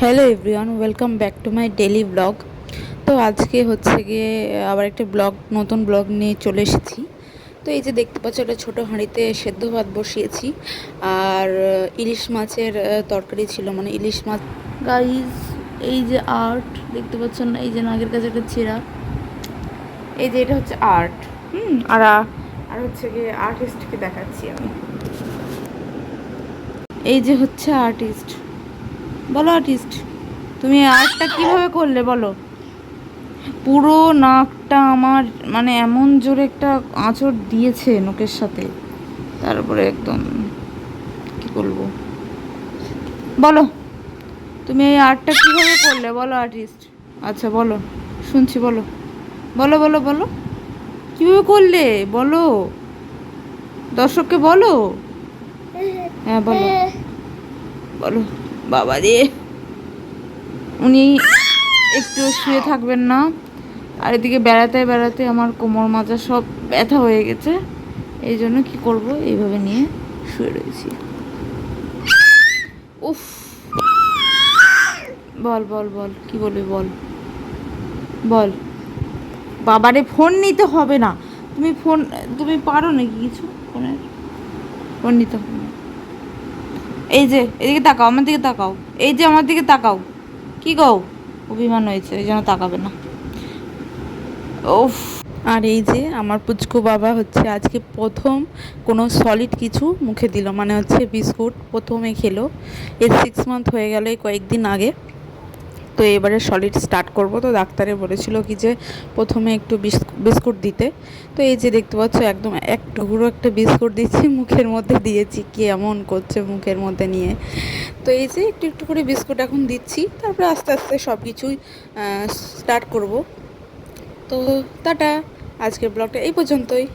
Hello everyone, welcome back to my daily blog. তো আজকে হচ্ছে গিয়ে আবার একটা নতুন ব্লগ নিয়ে চলে এসেছি। তো এই যে দেখতে পাচ্ছ, একটা ছোটো হাঁড়িতে সেদ্ধ ভাত বসিয়েছি, আর ইলিশ মাছের তরকারি ছিল, মানে ইলিশ মাছ। গাইজ, এই যে আর্ট দেখতে পাচ্ছেন না, এই যে নাগের কাছে একটা ছেঁড়া, এই যে এটা হচ্ছে আর্ট। আর আর হচ্ছে গিয়ে আর্টিস্টকে দেখাচ্ছি আমি। এই যে হচ্ছে আর্টিস্ট। বলো আর্টিস্ট, তুমি আর্টটা কিভাবে করলে বলো। পুরো নাকটা আমার মানে এমন জোরে একটা আঁচড় দিয়েছে নখের সাথে, তারপরে একদম কি বলবো। বলো তুমি এই আর্টটা কিভাবে করলে বলো আর্টিস্ট। আচ্ছা বলো, শুনছি, বলো বলো বলো বলো কিভাবে করলে বলো, দর্শককে বলো। হ্যাঁ বলো বলো। বাবা রে, উনি একটু শুয়ে থাকবেন না, আর এদিকে বেড়াতে বেড়াতে আমার কোমর মাজা সব ব্যথা হয়ে গেছে। এই জন্য কী করবো, এইভাবে নিয়ে শুয়ে রয়েছি। উফ, বল বল বল কি বলবি বল বল। বাবারে, ফোন নিতে হবে না। তুমি পারো নাকি কিছু ফোনের? ফোন নিতে হবে না। এই যে এদিকে তাকাও, আমার দিকে তাকাও, এই যে আমার দিকে তাকাও। কি গো, অভিমান হয়েছে, এই জন্য তাকাবে না। উফ। আর এই যে আমার পুচকু বাবা হচ্ছে আজকে প্রথম কোনো সলিড কিছু মুখে দিল, মানে হচ্ছে বিস্কুট প্রথমে খেলো। এর 6 মান্থ হয়ে গেল এই কয়েকদিন আগে। তো এবারে সলিড স্টার্ট করব, তো ডাক্তারে বলেছিল কি যে প্রথমে একটু বিস্কুট দিতে। তো এই যে দেখতে পাচ্ছ, একদম এক টুকরো একটা বিস্কুট দিচ্ছি, মুখের মধ্যে দিয়েছি, কি এমন করছে মুখের মধ্যে নিয়ে। তো এই যে একটু একটু করে বিস্কুট এখন দিচ্ছি, তারপরে আস্তে আস্তে সব কিছুই স্টার্ট করব। তো টাটা, আজকের ব্লগটা এই পর্যন্তই।